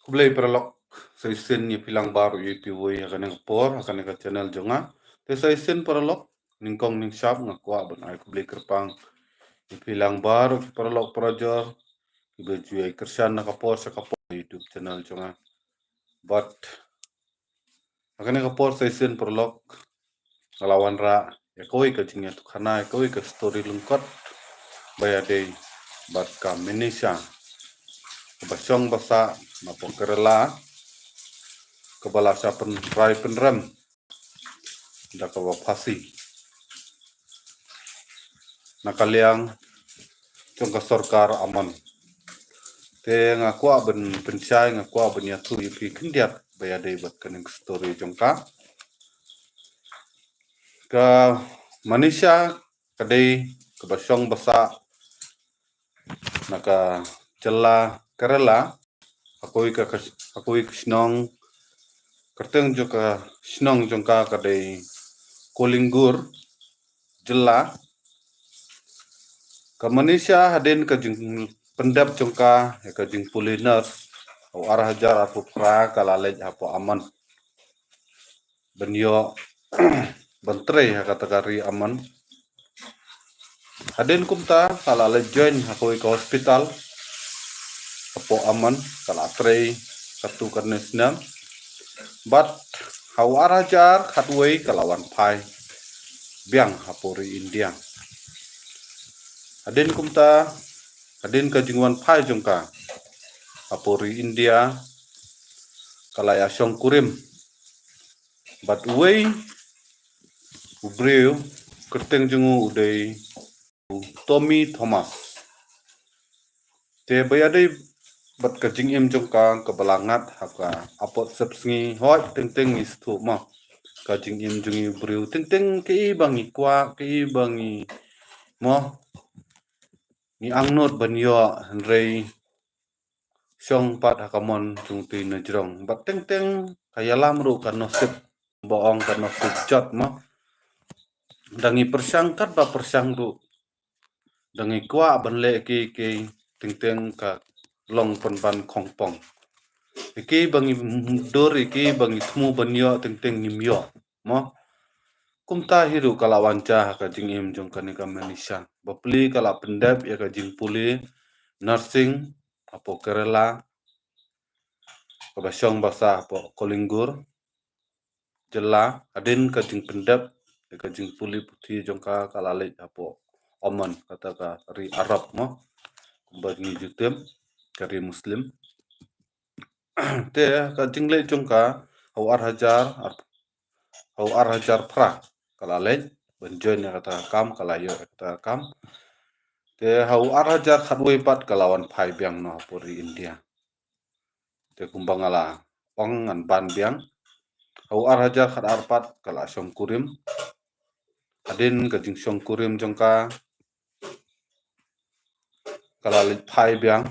Kublai perlok saisin ni pilang baru ye piwoi akan yang por akan yang channel jonga te saisin perlok ningkong ning shop ngakwa ban ai kublai kerpang ni pilang baru perlok projor baju ai kersan na kapor sa kapor YouTube channel jonga but akan yang kapor saisin perlok ngelawan ra ya koi ka jingya tu khana ya koi ka story lungkot bayade bat ka menisha basong basa mapo kerela kebala sa rai penrem da ka pasi nakaliang trong ka sarkar aman te ngakwa ben pencai ngakwa ben ya tu pi kindiat bayade bat kaning story jongka ka manisha kadai ke basong basa naka jela kerela akoi kisnong kerteng joka snong jongka kadai kolinggur jela ka manisha hadin ka jing pendap jongka ya ka jing puliners au arah hajar apu pra kalalej apu aman benyo bentre ha kategori aman hadin kumta kalalej join hakoi ke hospital apu aman kalatrei katu karnesnam but hau arah hajar khatwei kalawan pai biang hapuri India hadin kumta hadin ka jingwan pai jongka hapuri India kalaya syong kurim but wei ubreu kerteng jungu udai Tommy Thomas te bayade bat ka jingim jongka ke belangat haka apot sepsngi hoi teng istu ma ka jingim jungi breu teng ke bangi kwa ke bangi mo ni angnot banyo rei syong pat hakamon jungti najrong bat teng kayalam ru kan nosip boong kan nosip jot mo dangi persangkat ba persang ru dangi kwa banle ke teng ka long pan kongpong iki bangi dor iki bangi thmu banyo teng nimyo mo kumta hiru kala wanca ka jingim jong kanika manisha bapli kala pendap ya ka jing puli nursing apo kerela kabasyong basa apo kolinggur jela adin ka jing pendap ya ka jing puli puthi jongka kalalej apo oman kata ka ri Arab mo bagi jutem kari muslim te ka jingle jongka hawar hajar pra kalalej benjoin ya kata kam kalayo kata kam te hawar hajar khatwei pat kalawan phai biang no puri India te kumbang ala ong an ban biang hawar hajar khat arpat kala syong kurim adin ka jing syong kurim jongka kalalej phai biang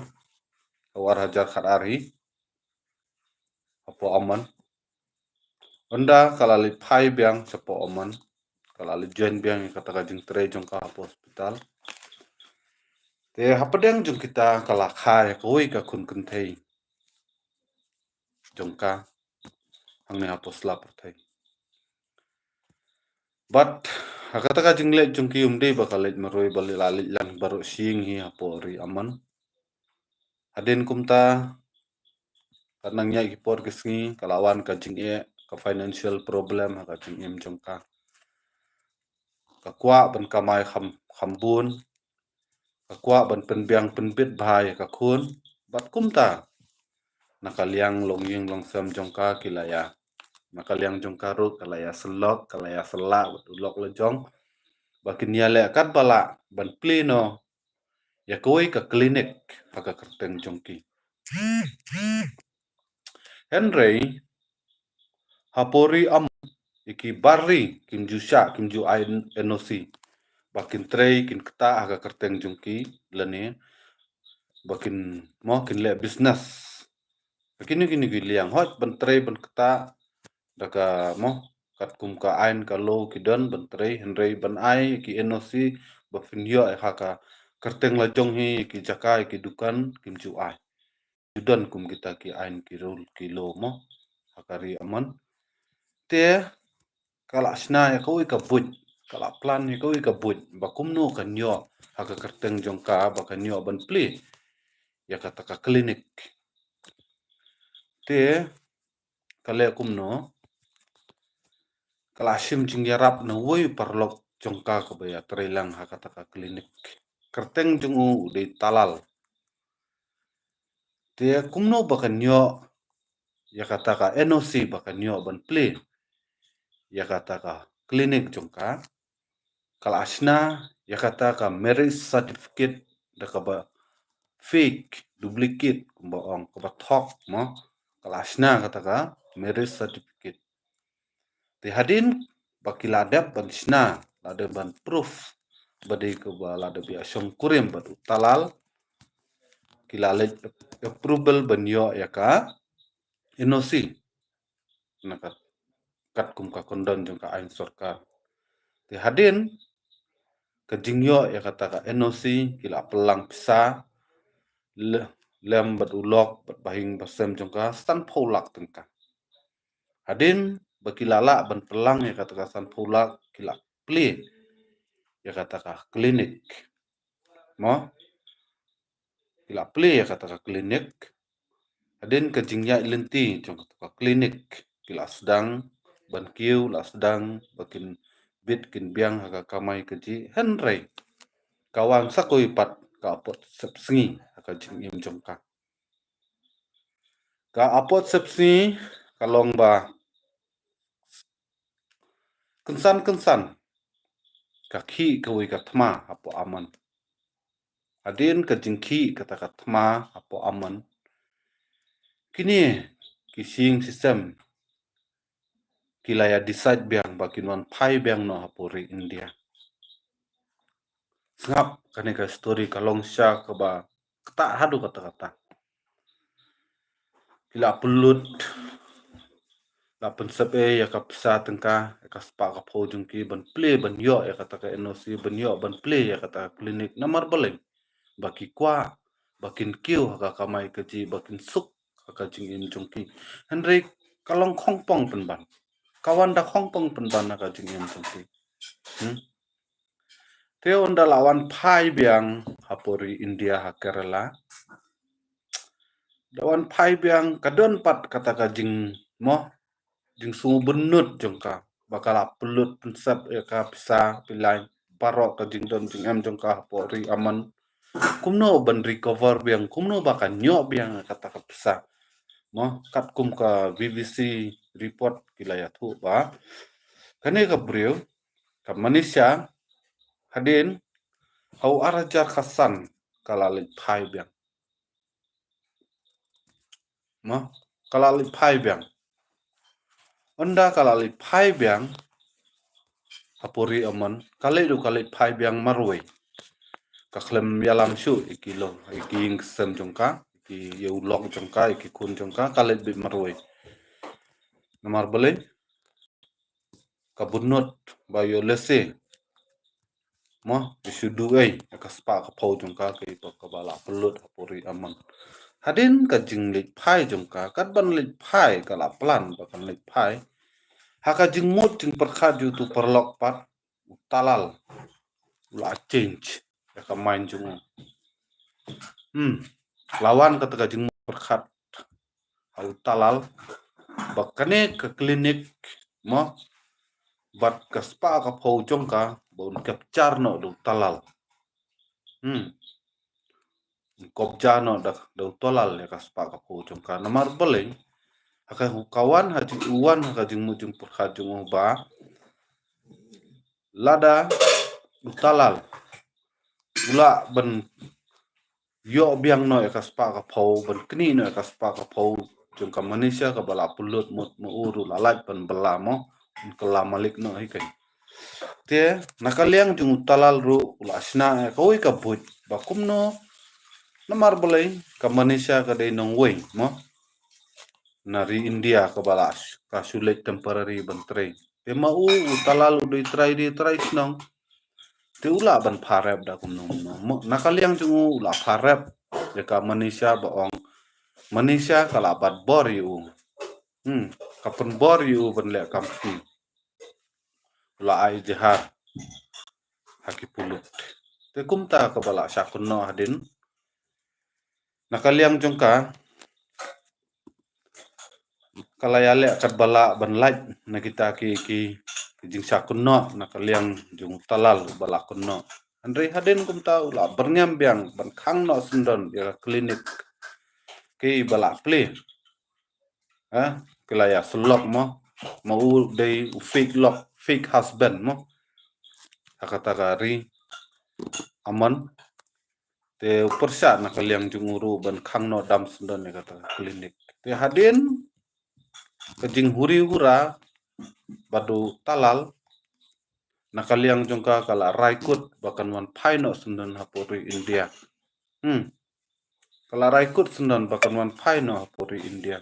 hawar hajar khat ari apo aman onda kalalej phai biang sapo aman kalalej join biang kata ka jing tre jongka apo hospital te hapadang jong kita kala khai koi ka kun thei jongka hangne apo slap thei but hakata ka jingle jongki umdei bakalej maroi balilalej lang baru sing hi apo ri aman adin kumta kanang nyai kipor kisngi kalawan ka jing ka financial problem ka jing im jongka ka kwa ban kamai khambun ka kwa ban penbiang penbit bhai ka khun bat kumta nakaliang longying longsam jongka kilaya nakaliang jongka ru kalaya selok kalaya sela ulok lejong bakin yale kat bala ban plino ya koi ka klinik aga kerteng jongki Henry hapori am iki barri kimju ain enosi bakin trei kin kta aga kerteng jongki lane bakin mo kin le business kini liang hot ban trei ban kta daga mo kat kum ka ain ka lo ki don ban trei Henry ban ai ki enosi bafin yo haka kerteng la jong hi ki jakai ki dukan kimju ai judan kum kita ki ain kilo mo hakari aman te kala sna ya kau ka buj kala plan ya kau ka buj bakum no kan yo haka kerteng jongka bakan yo ban pli ya kata ka klinik te kale kum no kala sim jing yarap na woi parlok jongka ka baya trelang haka ka klinik kerteng jungu de talal te kumno bakan yo ya kata ka NOC bakan yo ban pli ya kata ka klinik jongka kala asna ya kata ka marriage certificate da ka ba fake duplicate kumba ong ka ba thok mo kala asna kata ka marriage certificate te hadin bakila adap ban sna lada ban proof bade ka ba lada bi asong kurim batu talal kila approval ban yo ya ka NOC nakat kat kum ka kondon jong ka ain sarkar te hadin ka jingyo ya kata ka NOC kila pelang pisa lem bat ulok bat bahing basem jong ka stan pholak tengka hadin bakilala ban pelang ya kata ka stan pholak kila pli ya kata ka klinik mo kila pli ya kata ka klinik hadin ka jingya ilenti jong kata ka klinik kila sedang ban kiu la sedang bakin bit kin biang haka kamai keji henrei kawan sakoi pat ka apot sepsengi haka jing im jongka ka apot sepsengi kalong ba kensan ka khi kawai ka thma apo aman adin ka jingki kata ka thma apo aman kini kising sistem kilaya decide biang bakin wan phai biang no hapori India ngap kane ka story kalong sha ka ba kata hadu kata kila pelut la pensep ya ka psa tengka ya ka spa ka pho jungki ban ple ban yo ya kata ka NOC ban yo ban ple ya kata klinik namar baleng baki kwa bakin kiu haka kamai keji bakin suk haka jing im jungki henry kalong khongpong penban kawan da khongpong penban haka jing im jungki te onda lawan phai biang hapori India ha Kerala lawan phai biang kadon pat kata ka jing mo jing sungu benut jongka bakala pelut pensep ya ka pisa pilai parok ka jing don jing em jongka hapori aman kumno ban recover biang kumno bakan nyo biang kata ka pisa mo kat kum ka BBC report kilaya thu ba kane ka brio ka Malaysia hadin hau arajar khasan kalalik phai biang mo kalalik phai biang onda kalalik phai biang hapori aman kaledu kalik phai biang marwei ka klem yalam shu ikilo iking sem jongka iki yeulok jongka iki kun jongka kalet bi marwei namar bele kabunot bayo lese mo isudu ei ka spa ka pho jongka ke to ka bala pelut hapori aman hadin ka jinglit phai jongka kat ban lit phai kala plan bakan lit phai haka jingmut jing perkhat ju tu perlok pat talal la change ya ka main jungu lawan ketika jing perkhat hau talal bakane ke klinik mo bat ka spa ka pho jongka bon capture no do talal kopja no do talal ya ka spa ka pho jongka namar beleng haka kawan haji uwan haka jing mujung perkhat jungu ba lada talal ula ben yo biang no ka spa ka pho ban kni no ka spa ka pho jong ka Malaysia ka bala pulut mut uru lalat ban bala mo kala malik no hi kai te nakaliang jung talal ru ula asna ka oi ka but bakum no namar balai ka Malaysia ka dei nong wei mo nari India ka bala ka sulit temporary ban trai te ma talal u di trai snong te ula ban pharep da kum no mo nakaliang jung ula pharep ya ka Malaysia ba ong Malaysia kala bat bor yu. Kapan bor yu ban le kampi. La ai jihar haki pulut. Te kumta ka bala syakun no hadin. Nakaliang jongka kalayale akat bala ban light na kita ki jing syakun no nakaliang jung talal bala kun no. Andre hadin kumta ula bernyam biang ban khang no sundon ya klinik ke bala ple. Kelaya selok mo mau day fake husband mo hakata kari aman te persa nakaliang junguru ban khang no dam sundon ya kata klinik te hadin kejing huri hura badu talal nakaliang jongka kala raikut bahkan wan paino sundon hapuri India. Kala raikut sundon bahkan wan paino hapuri India.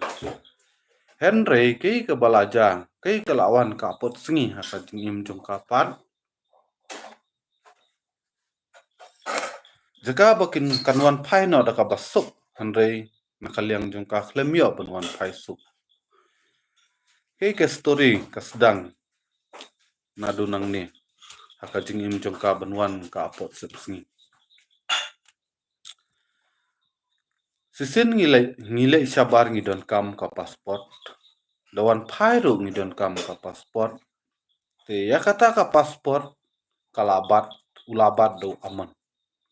Henry kei ke balaja kei ke lawan ka pot sengi haka jingim jongka pan. Jika bakin kanwan paino daka basuk Henry nakaliang jongka klemio banwan paisuk. Kei ke story kasdang nadunang ni haka jingim jongka banwan ka pot sepsengi. Sisin ngile sabar ngidon kam ka pasport. Dawan pairu ngidon kam ka pasport. Te ya kata ka pasport kalabat ulabat do aman.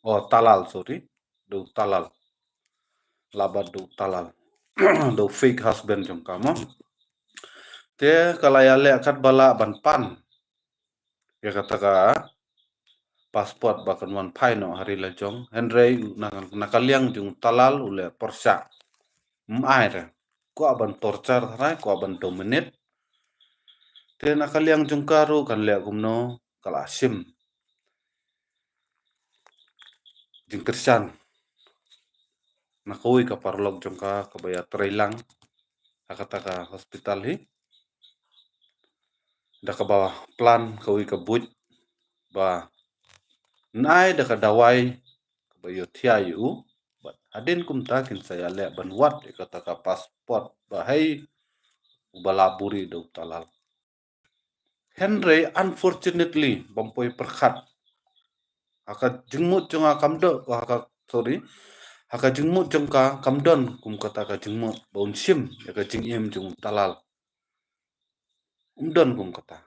Oh talal sorry. Do talal. Labat do talal. Do fake husband jong kamo. Te kalayale akat bala ban pan. Ya kata ka pasport bahkan wan paino hari lejong. Henry nakaliang jung talal ule porsa. Air ko aban torture tharai ko aban dominate te nakaliang jungkaru kan le gumno kala sim jing Christian nakoi ka parlog jongka kabaya trailang akata ka hospital hi da ka ba plan koi ka buj ba nai da ka dawai kabayo thiayu but adin kumta kin saya le ban wat kata ka pasport ba hai balaburi do talal. Henry unfortunately bampoi perkhat haka jengmut jonga kamdo haka jengmut jongka kamdon kum kata ka jengmut baun sim ya ka jingim jung talal umdon kum kata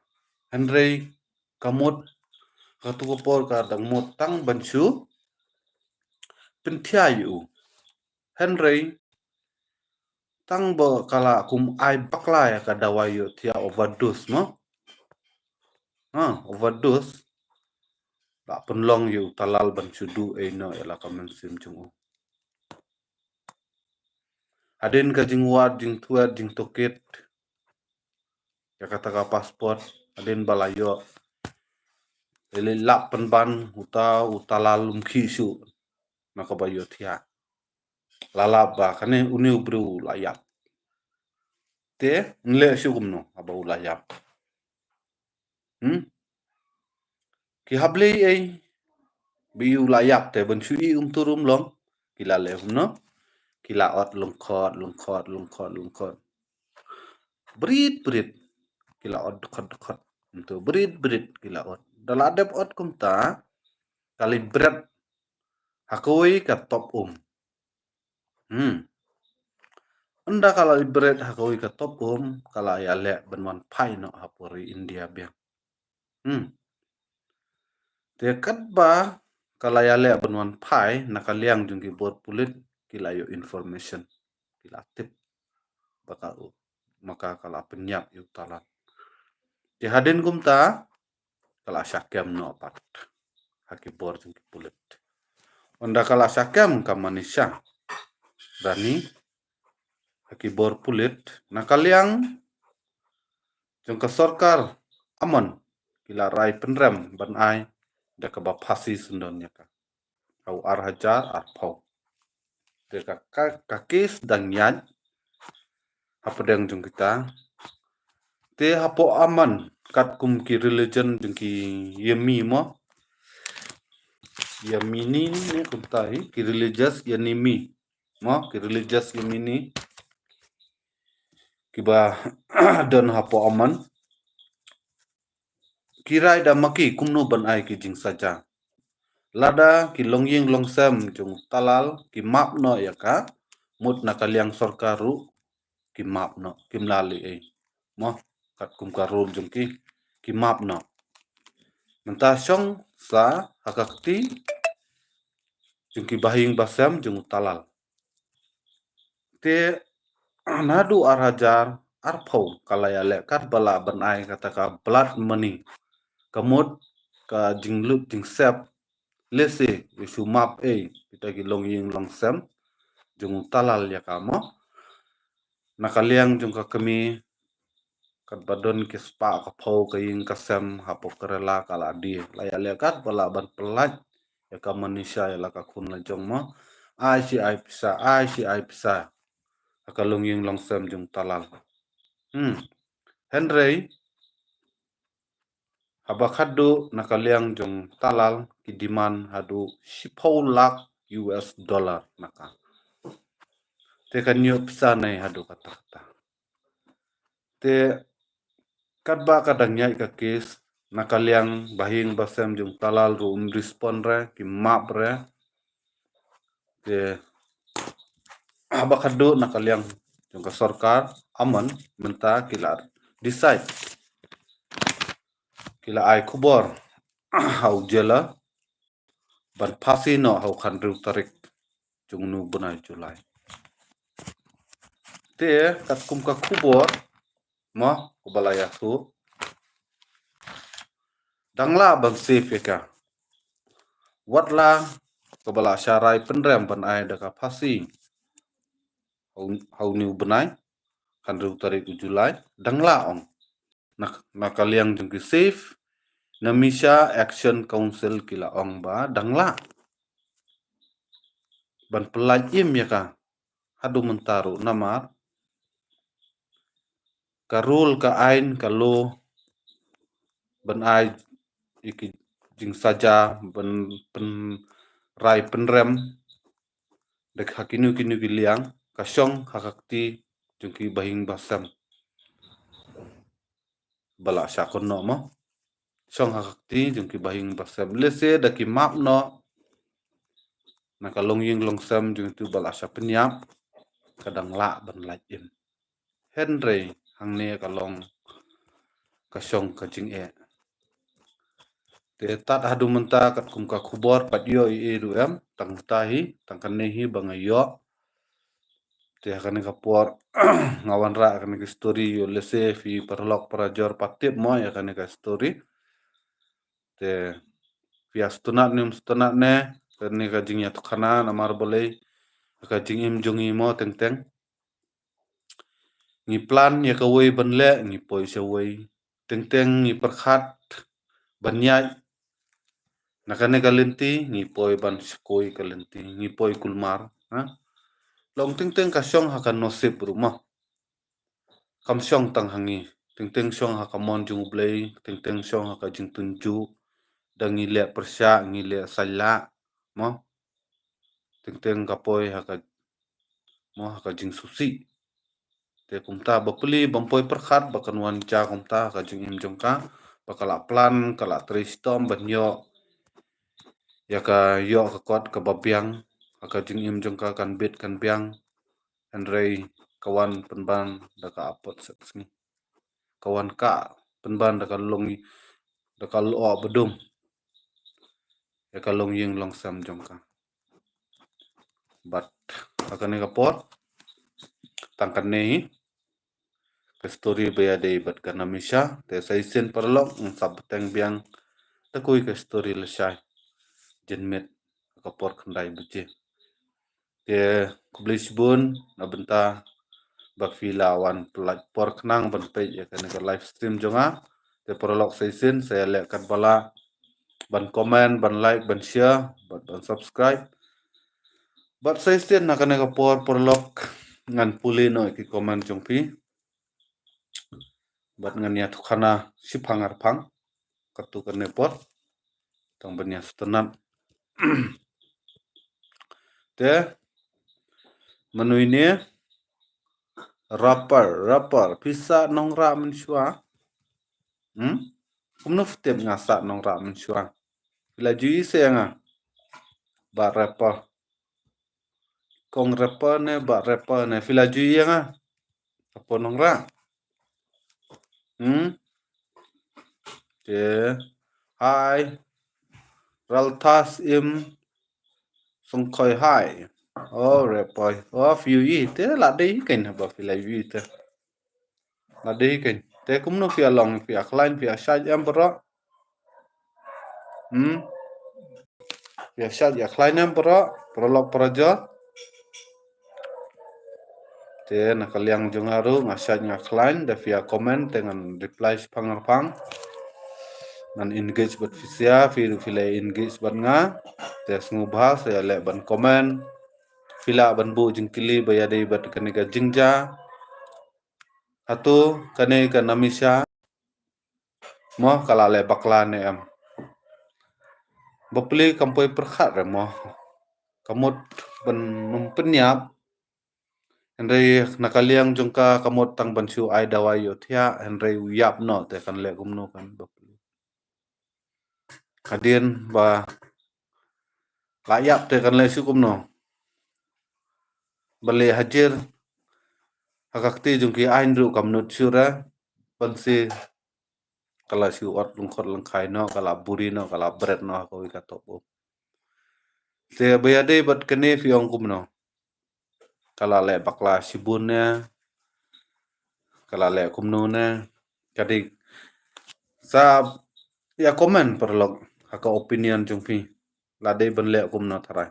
Henry kamut katukopor ka dangmut tang bansu pentiayu Henry tang bo kala kum ai bakla ya ka dawayo tia overdose mo overdose la penlong yu talal ban sudu no ya la kamen sim jung adin ka jing wat jing tuat jing toket ya kata ka pasport adin balayo ele lap penban utalal khisu nakabayo thia lalaba kane uni ubru layap te nle sugumno aba ulayap ki hable ei bi ulayap te ben sui turum long kila le humno kila ot lungkhot brit kila ot dekat untuk brit kila ot daladep ot kumta kali bret hakoi ka top anda kalau ibret hakoi ka top kala ya le benwan pai no hapori India biang te kat ba kala ya le benwan pai nakaliang jungki bot pulit kila yo information kila tip baka maka kala penyap yu talat ti hadin kumta kala syakem no pat haki bor jungki pulit onda kala syakem ka manisha dani haki bor pulit nakaliang jungka sorkar aman kila rai penrem ban ai da ka ba phasi sundon ya ka au ar hajar ar phau te ka kes dang yan hapadang jung kita te hapo aman kat kum ki religion jung ki yemi mo yamini ne kumta hi ki religious yanimi mo ki religious yemini kiba don hapo aman kirai da maki kumno ban ai ki jing saja lada ki longying longsam jung talal ki map no yaka mut nakaliang sorkaru ki map no kimlali ai mo kat kum karul jung ki map no menta syong sa hakakti jung ki bahing basam jung talal te nadu arhajar arpau kalaya le kat bala ban ai kata ka blood money kamut ka jinglut jing sep lese isu map kita ki longying longsam jung talal ya kamo nakaliang jung ka kami kat badon ki spa ka phau ka ing kasem hapo kerela kala di laya lekat bala ban pelat ya ka manusia ya la ka kun la jong mo ai si ai pisa ka longying longsam jung talal Henry habakado nakaliang jung talal ki demand hadu 10 lakh US dollar naka te kan yo pisa nai hadu kata te kadba kadang nyai ka kes nakaliang bahing basem jung talal ru respond re ki map re te habakado nakaliang jung ka sarkar aman menta kilar decide kila ai kubor hau jela ban phasi no hau khan ru tarik jung nu bunai Julai te kat kum ka kubor mo kubalaya tu dangla ban safe ka watla kubala syarai penrem ban ai daka phasi hau nu bunai khan ru tarik Julai dangla ong nakaliang jung ki safe Namisha Action Council kila ong ba dangla ban pelaj im ya ka hadu mentaru namar karul ka ain kalau ban ai iki jing saja ban pen rai penrem dek hakinu kinu kiliang kasyong hakakti jungki bahing basam bala syakon no mo syong hakakti jungki bahing basam lese daki map no nakalongying longsam jung tu bala syapenyap kadang la ban lajim Henry hangne kalong kasyong kajing te tat hadu menta kat kum ka khubor patyo i ruam tang tahi tang kanehi bangayo te hakane kapor ngawan ra hakane ka story yo lese fi parlok parajor patip mo ya hakane ka story te fias tunat nim tunat ne kani ka jing ya tukana namar boleh ka jing im jungi mo teng teng ni plan ya ka wei banle ni poi se wei teng teng ni perkhat banyai nakane kalenti ni poi ban skoi kalenti ni poi kulmar ha long ting ting ka syong hakan nosip rumah kam syong tang hangi ting ting syong hakamon jung blei ting ting syong haka jing tunju dan ngile persya ngile sala mo ting ting kapoi haka mo haka jing susi te kumta bapeli bampoi perkhat bakan wanca kumta haka jing im jongka bakala plan kala tristom banyo ya ka yo ka kot ka babiang haka jing im jongka kan bit kan biang Henry kawan penban daka apot setsni kawan ka penban daka longi daka lo bedum daka longying longsam jongka but akane kapot tangkan nei ke story baya dei bat kana misha te saisen parlok sab teng biang ta koi ke story le shai jenmet kapor khandai buje te kublis bun na benta bafila wan pelat por knang ban pe ya kana ka live stream jonga te parlok saisen saya lekat bala ban comment ban like ban share ban subscribe bat saisen na kana ka por lok ngan puli no ki comment jong pi bat ngan ya thukana sipangar phang katu kane por tang banya stenan te menu ini rapper pisa nongra mensyua kumno ftep ngasa nongra mensyua bila jui senga ba rapper kong rapper ne ba rapper ne bila jui nga apa nongra te hai raltas im songkoi hai oh rapper oh view yi te la dei ken ba bila jui te la dei ken te kumno fia long fia klein fia shaj em bro fia shaj ya klein em bro prolog projo te nakaliang jong haru ngasaj nga klein da via comment dengan reply pangarpang nan engage bat fisia fila engage bat nga te sngu bahas ya le ban comment fila ban bu jingkili bayade bat kanega jingja hatu kanega namisha mo kala le bakla ne am bapli kampoi perkhat re mo kamut ban numpenyap Henry nakaliang jongka kamot tang bansu ai dawai yo thia Henry uyap no te kan le gumno kan bapli kadien ba layap te kan le sukum no bale hajir hakakti jongki aindru kamnut syura pansi kala si ot lungkot lengkai no kala buri no kala bread no ko ikatopo te bayade bat kene fiong kumno kala le bakla sibunnya kala le kumno ne kadik sa ya komen perlog haka opinion jungpi lade benle kumno tarai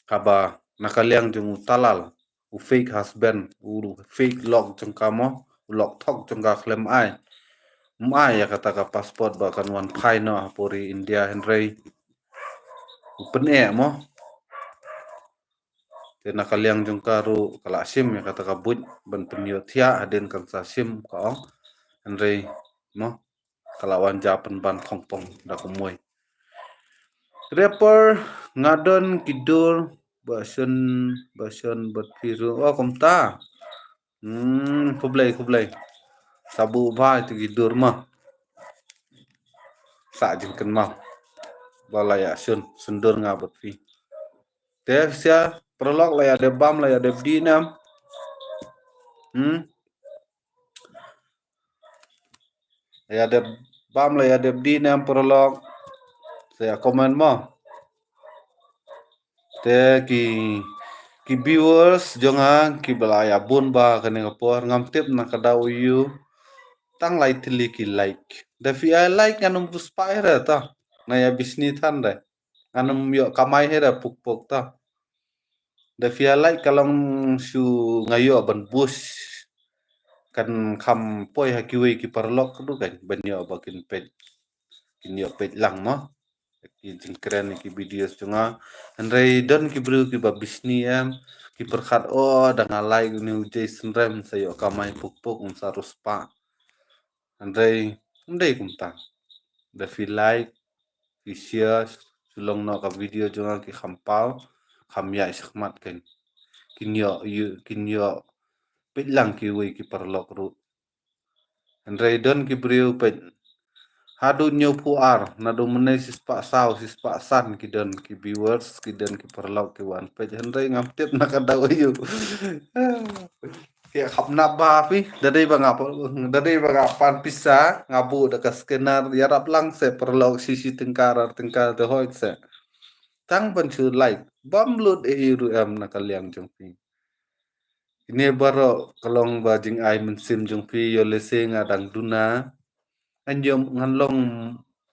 kaba nakaliang jung talal u fake husband u fake log jung kamo log thok jung ka klem ai mai ya kata ka passport bahkan wan pai no puri India henry u pene mo te nakaliang jung karu kala sim ya kata ka but ban penyo thia aden kan sa sim ka ong henry mo kala wan japan ban khongpong da kumoi rapper ngadon kidur basen batpiru oh komta kublai sabu vai tu kidur mah sa jingken mah balaya sundur nga batpi te sia prolog la ya de bam la ya de dinam ya de bam la ya de dinam prolog saya komen mo te ki viewers jonga ki balaya bun ba kane ngapor ngam tip na kada uyu tang lai tili ki like da fi I like anum puspire ta na ya bisni than re anum yo kamai hera puk ta da fi I like kalong su ngayo ban bus kan kam poi hakiwe ki parlok du kan banyo bakin pet kinyo pet lang mo ki jingkren ki videos junga andrei don ki bru ki babisni em ki perkhat oh da ngalai ni Jason rem sayo kamai puk sarus pa andrei kumta da fi like ki share sulong no ka video junga ki khampau khamya iskmat ken kinyo pet lang ki we ki parlok ru andrei don ki bru pet hadu nyo puar nadu menai sispa sau sispa san kidon ki viewers kidon ki perlaw ki wan pe henry ngaptip nakadaw yu kaya kapna ba fi dadai ba ngapan pisa ngabu da skenar yarap lang se perlaw sisi tengkar de hoit se tang bansu like bamlut e iru am nakaliang jongpi ini baro kalong bajing ai mensim jongpi yo lese ngadang duna anjom nganlong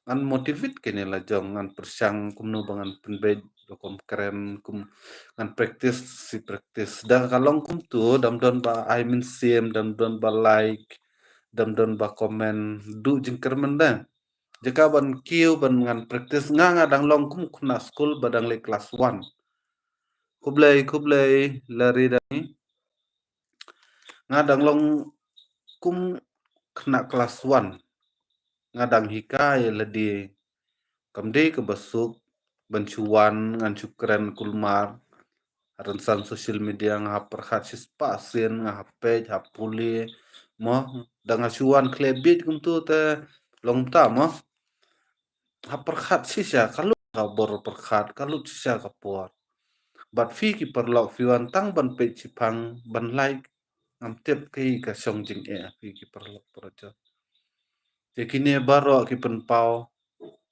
ngan motivate kene la jong ngan persang kumno bangan penbed kom keren kum ngan practice da kalong kum tu dam don ba I mean same dam don ba like dam don ba comment du jingker menda jika ban kiu ban ngan practice nga dang long kum kuna school badang le class 1 kublai lari dani nga dang long kum kena class 1 ngadang hikai ledi kamde ke besuk bencuan ngan cukren kulmar Aransan social media ngahap perhat sis pasin ngahap page hap puli mo dangasyuan klebit kumtu te long ta mo hap perhat sis ya kalau kabor perhat kalau sisa kapor bat fi ki perlok fi wan tang ban page cipang ban like ngam tep kai ka song jing fi ki perlok peraja kini baro ki penpau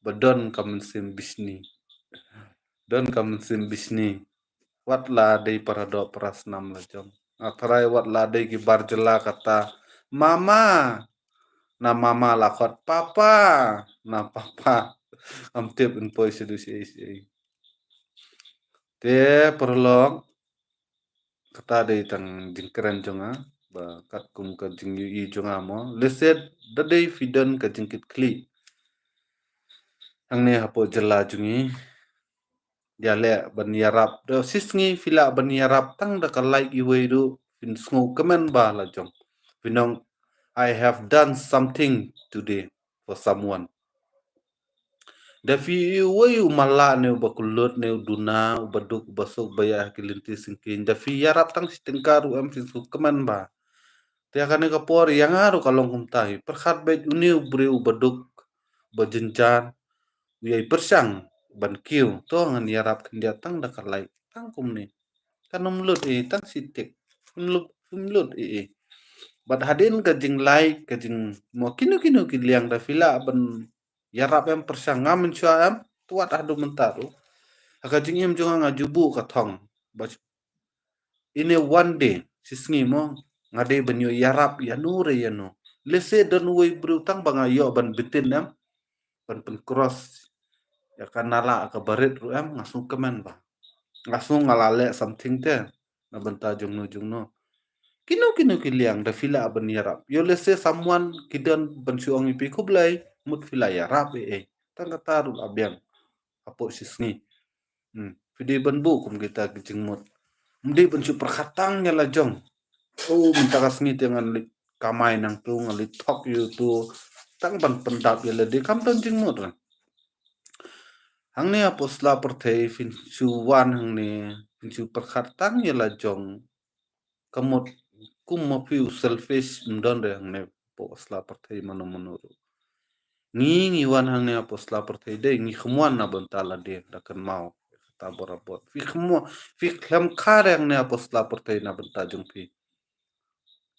badon kamen sim bisni don kamen sim bisni wat la dei parado prasnam la jong atrai wat la dei ki barjela kata mama na mama lakot papa na papa am tip in poi sedu si te perlok kata dei tang jingkeren jonga ba kat kum ka jing yu jonga mo leset dadei fidan ka jingkit kli ang ne hapo jela jungi dia le ban yarap do sisngi fila ban yarap tang da ka like i weidu fin sngu kamen ba la jong pinong I have done something today for someone da fi wei umala ne bakulot ne duna baduk basuk bayah kilinti singkin da fi yarap tang sitingkaru am fin sngu kamen ba te kan ka por yang aru kalong kumtai perkhat bet uniu breu baduk bajenjan wiai persang ban kiu to ngan yarap kindia tang da kalai tang kum ni kanom lut tang sitik lut bat hadin ka jing lai ka jing mo kinu kinu ki liang da fila ban yarap em persang ngamen chua am tuat adu mentaru aka jing em jonga ngajubu ka thong bas ini one day sisngi mo ngade banyo yarap ya nure ya no lese dan wei brutang banga yo ban bitin am ban pen cross ya kanala ka barit ru am ngasung kemen ba ngasung ngalale something te na benta jung no kinu kinu kiliang da fila ban yarap yo lese someone kidan ban suang ipi kublai mut fila yarap tang kataru abyang apo sisngi fidi ban bu kum kita jengmut mdi ban su perkatang ya la jong oh minta kasngi dengan kamai nang tu ngali tok you tu tang ban pendap ya le di kam ton jengmut hang ne apos la perthei fin su wan hang ne fin su perkatang ya la jong kamut kum mo piu selfish mdon re hang ne pos la perthei mano menuru ngi wan hang ne apos la perthei de ngi khmuan na bentala de da kan mau ta borabot fi khmo fi khlam khare hang ne apos la perthei na benta jong pi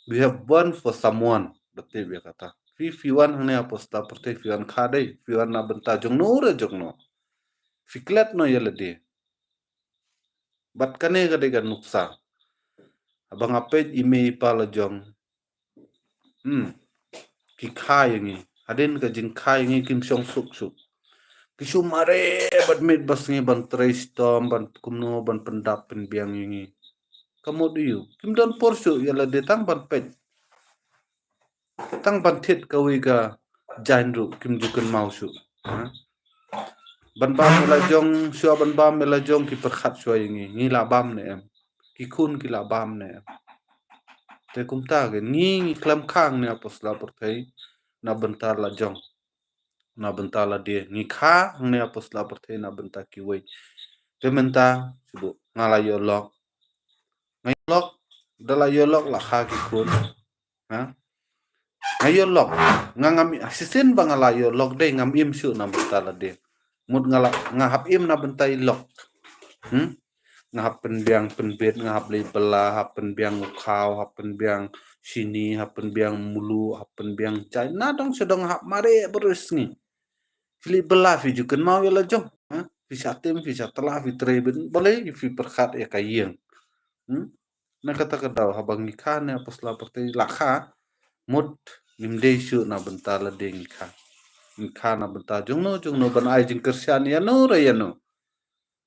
we have one for someone betul dia kata fi wan hang ne apos la perthei fi wan khade fi wan na benta jong no re jong no fi klet no yele de bat kane ga de ga nuksa abang apet email pa la jong ki khai ngi hadin ka jing khai ngi kim song suk kisu mare bat mit bas ngi ban trai storm ban kumno ban pendap pen biang ngi kamu diu kim don porsu yala de tang ban pet tang ban thit kawi ga janru kim jukan mausu ban bam mela jong sua ban bam mela jong ki perkhat sua ngi la bam ne em ki kun ki la bam ne em te kumta ge ngi klam khang ne apos la perthei na bentar la jong na bentar la dia ngi kha ne apos la perthei na bentar ki wei te menta sibu ngala yo lok ngai lok dala yo lok la kha ki kun ha ngayo lok ngangam asisten bangala yo lok de ngam im su na bentar la dia mut ngala ngahap im na bentai lok ngahap penbiang penbet ngahap le bela hap penbiang ukau hap penbiang sini hap penbiang mulu hap penbiang cai na dong sedang hap mare berus ni fili bela fi jukan mau ya lajong fi satim fi satela fi trebin boleh fi perkhat ya kayeng na kata kadau habang nikah ne apos la perti lakha mut nimde su na bentar la de nikah na bentar jung no ban ai jing kersian ya no re ya no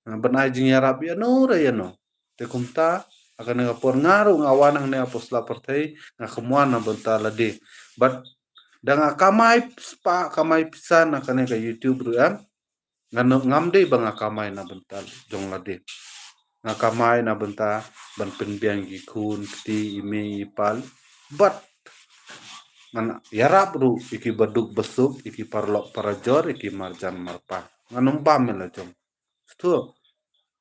ban ai jing yarap ya no re ya no te kumta akan nga por ngaru ngawanang ne apos la perti nga kumuan na bentar la de but danga kamai spa kamai pisan akan ka YouTube ruam ngano ngamde bang kamai na bentar jong la de ngakamai na benta ban penbiang gi kun kti ime ipal but ngana yarap ru iki baduk besuk iki parlok parajor iki marjan marpa nganom pamela jom stu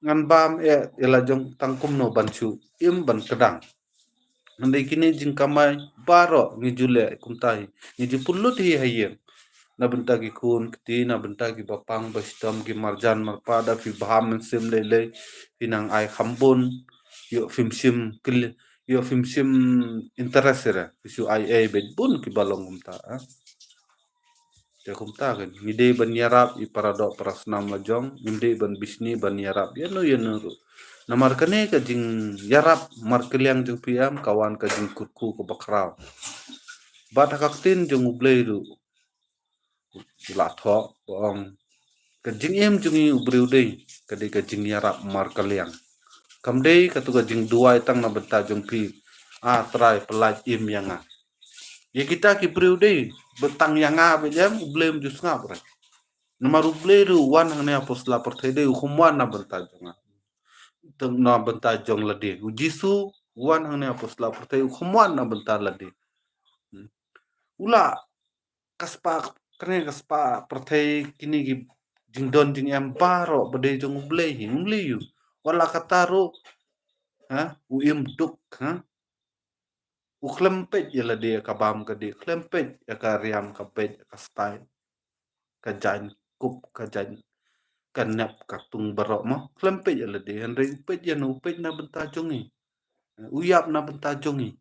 ngan bam ela jong tangkum no banchu im ban kedang nande kini jing kamai baro ngi jule kumtai ngi jipulut hi hayeng na benta gi kun kti na benta gi bapang bastam gi marjan marpada fi baham sim lele pinang ai khambun yo fim sim kil yo fim sim interesera isu ai bet bun ki balong kumta ya kumta kan ngide ban yarap i parado prasnam majong ngide ban bisni ban yarap yanu ru namar kane ka jing yarap mar keliang jing piam kawan ka jing kurku ko bakrau bat hakaktin jing ublei ru la tho bong ka jing em jing i ubreu dei ka de ka jing yarap mar keliang kam dei ka tu ka jing duai tang na benta jong pi trai pelaj im yanga ya kita ki breu dei betang yanga be jam ublem jus ngap re Nomor ubleru wan hang ne apos la pertede humwan na bentajong teng na bentajong lade ujisu wan hang ne apos la pertede humwan na bentar lade ula kaspa kene kaspa pertede kini gi jingdon jing em paro bede jong ublehi umliyu wala kataro ha uim duk ha uklempet ya lade kabam kade klempet ya kariam kapet kastai kajan kup kajan kanap katung barok mo klempet ya lade andre upet ya no upet na bentajongi uyap na bentajongi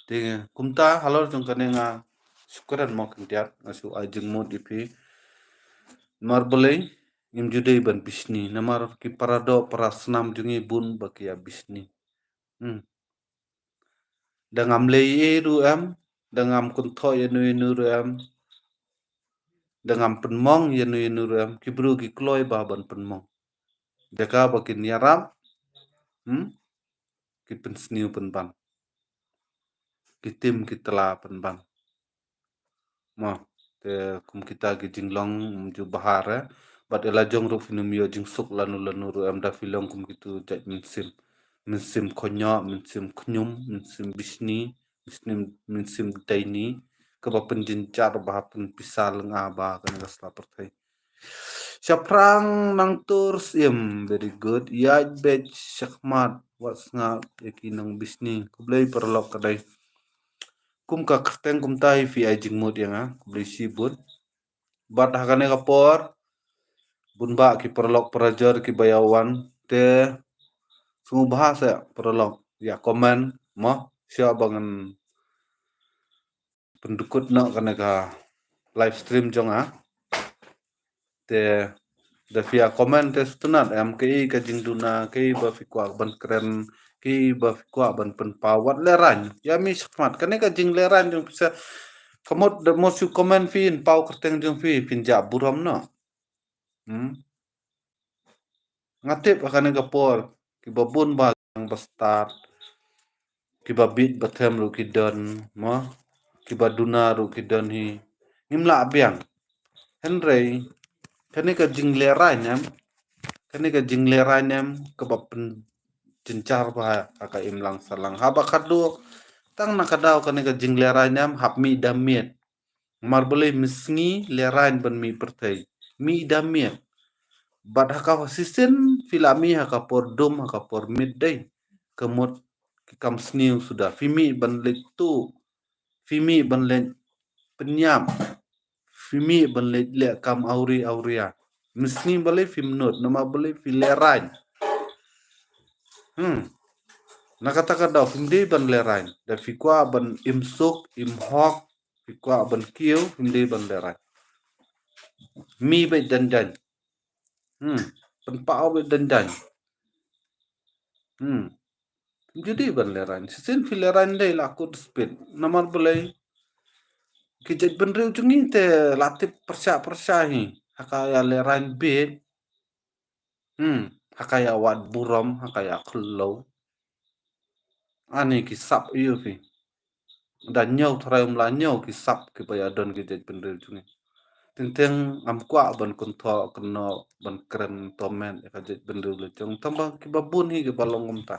te kumta halor jong kanenga syukuran mo kintiat ngasu ajeng mo dipi marbeleng im judei ban bisni namar ki parado parasnam jungi bun bakia bisni dangam lei eru am dangam kuntho yenu ru am dangam penmong yenu ru am kibru ki kloy ba ban penmong deka bakin yaram ki pensniu penbang kitim kitela penbang mo te kum kita gi jinglong ju bahara bat ela jong ru finum yo jing suk lanu ru am da filong kum gitu jat minsim konyo minsim knyum minsim minsim taini ke ba penjin jar ba pen pisal nga ba kan gasla pertai Syaprang nang tours very good ya bet syakmat what's nga yaki nang bisni kublay perlok kadai kum ka kerteng kum tai fi ajing mod yang kublay sibut bat hakane kapor bunba ki perlok perajar ki bayawan te sungu bahasa perlok ya komen mo sia bangan pendukut na kana ka live stream jong te da via komen te stunat am ke ka jingduna ke ba fi kwa ban keren ke ba fi kwa ban pen pawat leran ya mi smart kane ka jing leran jong bisa kamot da mosu komen fi in pau kerteng jong fi pinja buram no ngatip akane ka por ki babun ba yang bastar ki babit bathem ru ki don mo ki baduna ru ki don hi nimla abyang henrei kane ka jing leran yam kani ka jinglera nem ka bapen cincar ba aka imlang salang haba kadu tang nakadaw kani ka jinglera nem hap mi damiet marbele misngi lerain ban mi pertai mi damiet bad haka wasisen filami haka por dom haka por midday kemot kam sniu sudah fimi ban lek tu fimi ban lek penyam fimi ban lek kam auria misni bale fimnot nama bale filerain nakataka daw hindi ban lerain da fikwa ban imsuk imhok fikwa ban kiu hindi ban lerain mi be dandan ban pao be dandan jadi ban lerain sin filerain dai lakut speed namar belai kijat ban riu jungi te latip persya hi hakaya lerain be hakaya wat buram hakaya kelo ani kisap iyo fi dan nyau tharai nyau kisap ki bayadon ki jet penril jungi tenteng am kwa ban kontho keno ban keren tomen ka jet penril le jong tambah ki babun hi ki balong umta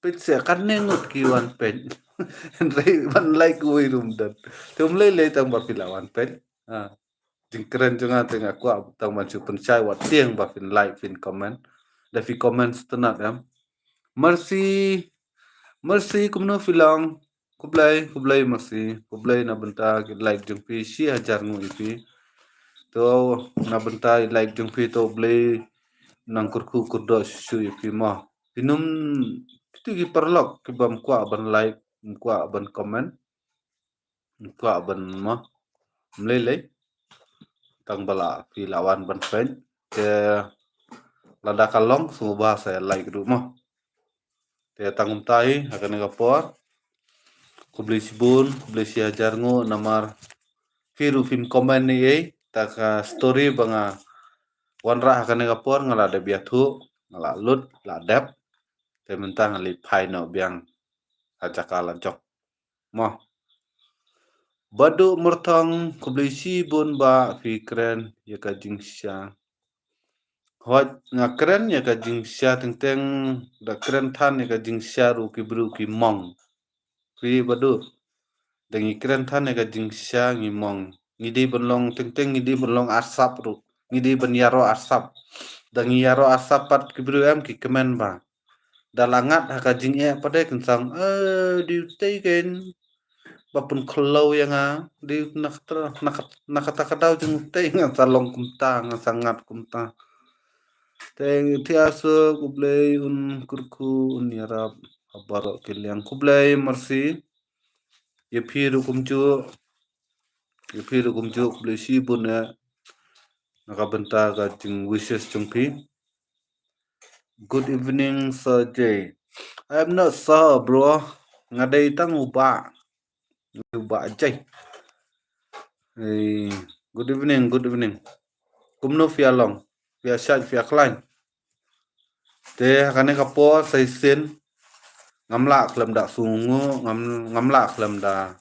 pet se kan nengut ki wan pen rei ban like wi rum dan tum le tang ba pilawan pen jing keren jonga tengah kwa tang man chu pencai wat tieng ba fin like fin comment da fi comment tenat am merci merci kumno filang kublai merci na benta ki like jung pi si hajar ngu ipi to na benta like jung pi to blai nang kurku kurdo su ipi ma pinum itu ki perlok ki bam kwa ban like kwa ban comment kwa ban ma mlele tang bala pi lawan ban pen ke lada kalong semua bahasa like rumah te tangum tai akan ngapor kubli sibun kubli si ajar ngo namar firu fin komen ni ye taka story banga wanra akan ngapor ngala de biatu ngala lut la dep te mentang ali pai no biang ajakala jok mo badu murtang kubli sibun ba fikren ya ka jingsha hot nga keren ya ka jingsha teng da keren than ya ka jingsha ru ki bru ki mong fi badu dengi keren than ya ka jingsha ngi mong ngidi benlong teng ngidi benlong asap ru ngidi ben yaro asap dangi yaro asap pat ki bru am ki kemen ba dalangat haka jing e pada kensang di teigen bapun kalau yang di nakata kadau jeng tei ngan salong kumta ngan sangat kumta teng tiasa kublai un kurku un yarab abarok kiliang kublai mersi ye phiru kumju kublai si bun ya nakabenta ka jing wishes jungpi good evening sir J I'm not sir bro ngadai tang uba jay good evening kumno fia long fia shaj fia klein te hakane kapo sai sen ngamla klam da sungu ngamla klam da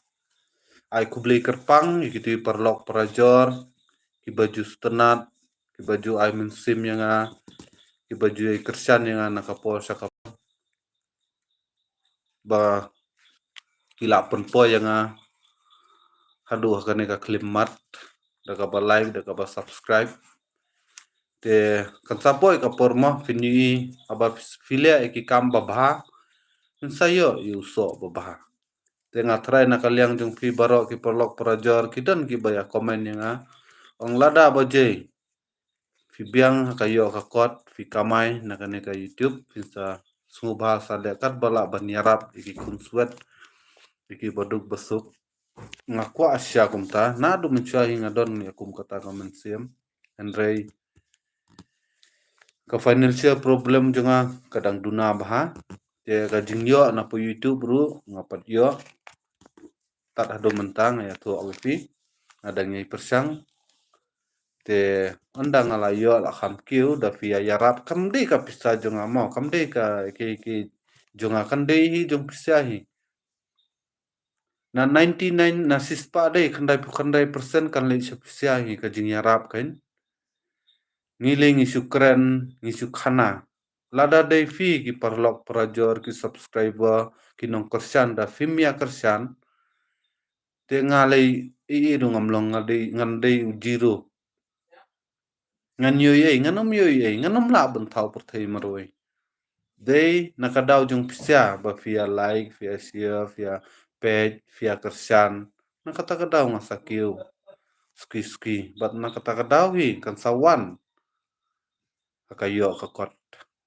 ai kubli kerpang ikiti perlok perajor ki baju stenat ki baju ai mensim yang ki baju ai kersan yang nakapo sakap ba kila penpo yang haduh hakane ka klimat da ka ba like da ka ba subscribe te kan sapoy ka pormo fini aba filia ki kam babha sayo yu so babha tengah try na kaliang jung fi barok ki perlok perajor kidan ki baya komen yang ong lada baje fi biang kayo ka kot fi kamai na kane ka YouTube finsa sungu bahasa dekat bala banyarap iki kun suet iki baduk besuk ngakwa asya kumta na du mencuahi ngadon ya kum kata kamen siam Andre ka financial problem jonga kadang duna baha te ka jingyo na po YouTube ru ngapat yo tat hado mentang ya tu alfi ada ngai persang te andang ala yo la kham kiu da via yarap kam de ka pisa jonga mo kam de ka ki jonga kan de hi jong pisa hi na 99 na sispa de khandai persen kan le pisa hi ka jing yarap kan ngiling isu keren isu khana lada dai fi ki perlok perajor ki subscriber ki nong kersan da fimia kersan te ngalai i du ngamlong ngandai ujiro ngan yoye nganom yoye nganom la ben thau per thai maroi dei nakadaw jung pisya ba via like via share via page via kersan nakata kadaw nga sakiu ski bat nakata kadaw hi kan sawan akayo kakot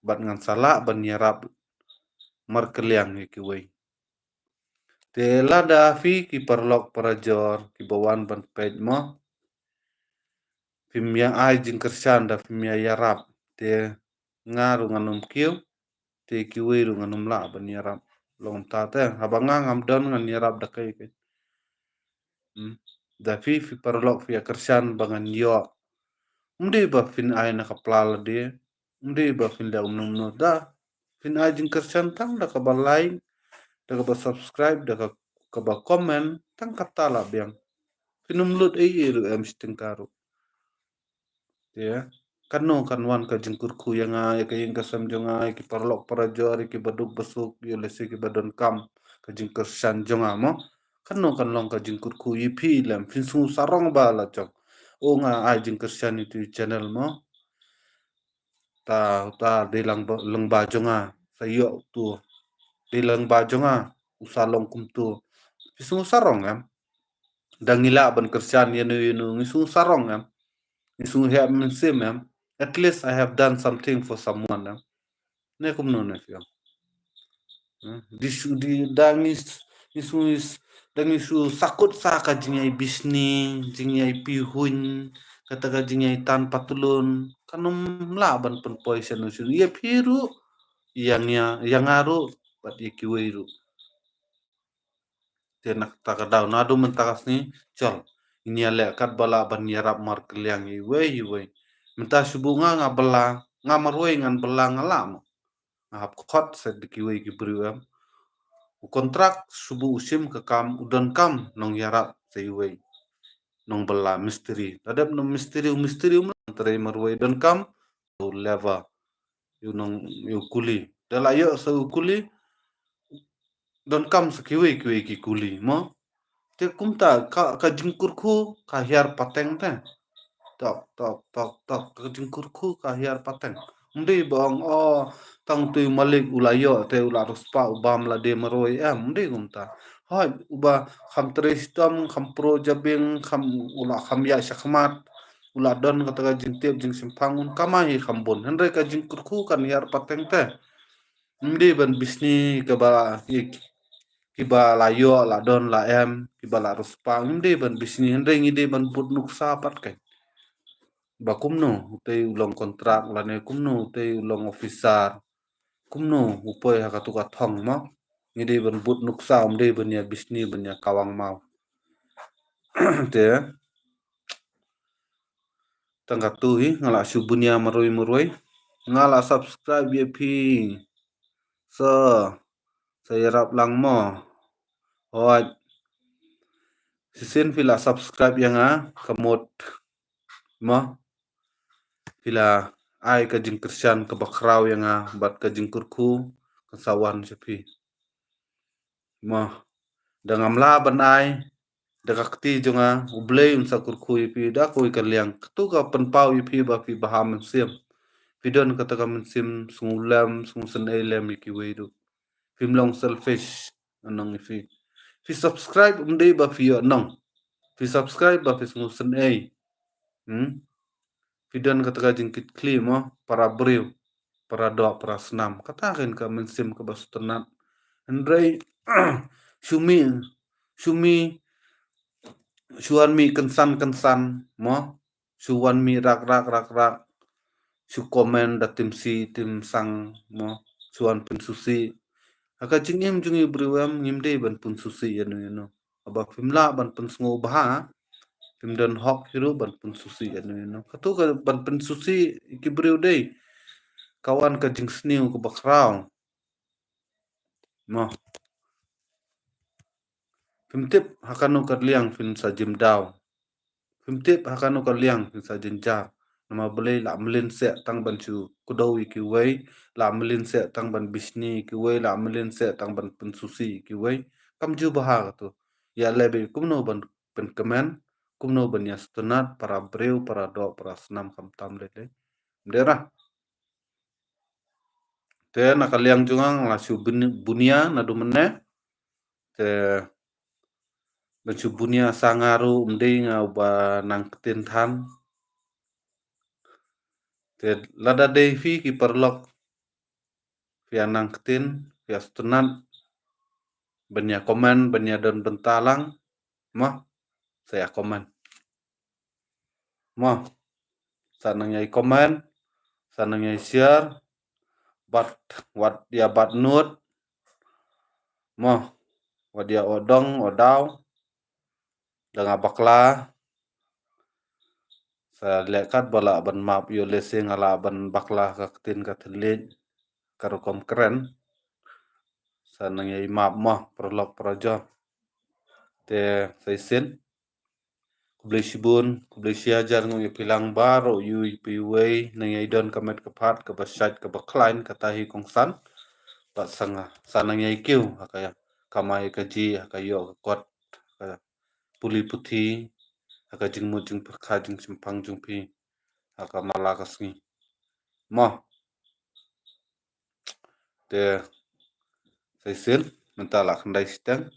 bat ngan sala ban yarap markeliang hi kiwei te lada fi ki perlok perajor ki bawan ban page mo pimya ai jing kersan da pimya yarap te ngaru nganum kiu te kiwi ru nganum la ban yarap long ta te habanga ngam don ngan yarap da kai ke da fi perlok fi kersan bangan yo mde ba fin ai na kaplal de mde ba fin da no da fin ai jing kersan tang da ka ba like da ka ba subscribe da ka ba comment tang kata la biang finum lut e ru em stingkaru ya kanu kanwan ka jengkur ku yang ay ka yung kasam jong ay ki parlok parajor ki baduk basuk yo lesi ki badon kam ka jengkur san jong amo kanu kanlong ka jengkur ku yipi lam finsu sarong ba la jong o nga jing Christianity channel mo ta de lang ba jonga sa yo tu de lang ba jonga usalong kum tu pisu sarong am dangila ban Christian yenu ngisu sarong am ngisu have sim am at least I have done something for someone am ne kum no ne fiam di dangis isu dangisu sakut sa ka jingai bisni jingai pihun kata ka jingai tan patulun kanum laban pen poison usu ye piru yang aru pat ikiwiru tenak takadaw nado mentakas ni chol ini ale kat bala ban yarap mar kelyang iwe menta subunga nga bala nga marwe ngan bala ngalam ngap khot se dikiwe ki briwam kontrak subu usim ke kam udan kam nong yarap se iwe nong bala misteri tadap no misteri tare marwe dan kam leva yu nong yu kuli dala yo se kuli don kam sekiwe kiwe ki kuli mo te kumta ka jingkurku ka hiar pateng te tok ka jingkurku ka hiar pateng ndi bang tang tu malik ulayo te ula ruspa ubam la de maroi ndi kumta hai uba kham tristam kham pro jabing kham ula kham ya shakmat ula don kata ka jintep jing simpangun kamai kham bon hendre ka jingkurku kan hiar pateng te ndi ban bisni ka ba kiba la yo la don la em kiba la ruspa ngde ban bisni hende ngide ban put nuksa pat kai ba kumno te ulong kontrak la ne kumno te ulong ofisar kumno upoy hakatu ka thong ma ngide ban put nuksa umde ban ya bisni ban ya kawang mau te tangkat tu hi ngala subunya maroi ngala subscribe ye phi saya rap lang mo hoi sisin pila subscribe yang kamot mo pila ai ka jing Christian ka bakraw yang bat ka jing kurku kasawan sepi mo dangam la banai dakakti jonga ublei unsa kurku ipi da ko ikaliang tu ka penpau ipi ba pi baham sim pidon kata ka sim sungulam sungsen elem iki weidu film selfish anong ifi fi subscribe ba fi nong fi subscribe ba fi sungsen ei Pidan kata jingkit kli mo para briu para doa para senam katakan ka mensim ke bastenat Andrei sumi suan mi kensan mo suan mi rak su komen da tim sang mo suan pun susi aka jingim jungi briwam ngimde ban pun susi yano aba pimla ban pun sngo baha dan hok hiru ban pun susi no katu ka ban pun susi kibriu dei kawan ka jing sniu ko bakraw mo pimtip hakanu ka liang fin sa jim daw pimtip hakanu ka liang fin sa jinja nama belai la melin se tang ban chu kudo ki wei la melin se tang ban bisni ki wei la melin se tang ban pun susi ki wei kam ju baha tu ya lebe kumno ban pen kemen kumno ban ya stunat para breu para do para senam kam tam lele dera te nakaliang jungang la su bunia na du mene te bensu bunia sangaru umdei nga uba nang ketintan te lada devi ki perlok via nang ketin via stunat benya komen benya don bentalang mah saya komen mah sanang yai komen sanang yai share bat wat dia bat nut mah wat dia odong odaw dengan bakla sa lekat bala ban map yo lese ngala ban bakla ka tin ka telit karokom keren sanang yai map mah perlok projo te saisin kublai sibun kublai siajar ngu pilang baro yu piwei nang yai don kamet kapat ka basat ka baklain katahi kongsan bat sanga sanang yai kiu hakaya kamai kaji hakayo kot puli puthi haka jing mu jing perkha jing simpang jing pi haka malakas ngi mo te saisil mentala khandai sitang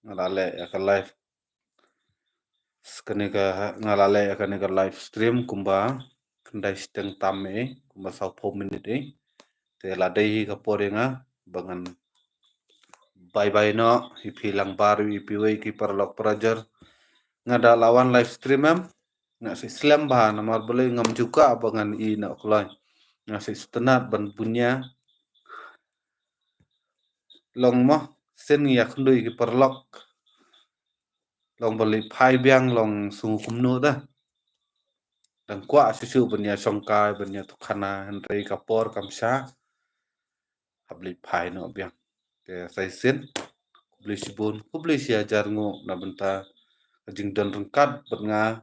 ngalale ka live skanika ngalale ka live stream kumba khandai sitang tamme kumba sau 4 minute te ladai ka porenga bangan bye bye no ipilang baru ipiwei ki parlok prajar ngada lawan live stream em ngasi slam bah namar boleh ngam juga bangan i na kloi ngasi stenat ban punya long mo sen ya khandui ki parlok long bali phai biang long sungu kumno da dan kwa susu banya songkai banya tukhana hendrei kapor kamsa habli phai no biang ke sai sen kubli sibun kubli sia jarngo na benta jing dan rengkat benga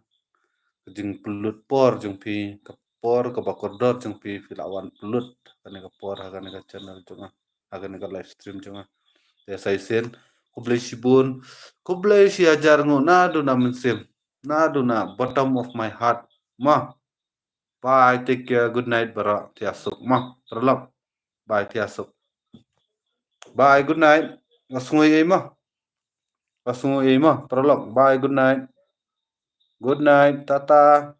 jing pelut por jing pi kapor ke bakodor jing pi filawan pelut kane kapor kane ka channel jonga kane ka live stream jonga ya sai sen kubli sibun kubli sia jarngo na do na mensem na do na bottom of my heart ma bye take care good night bara tiasuk ma terlap bye tiasuk bye good night ngasungoi ei ma ngasungoi ei ma terlap bye good night tata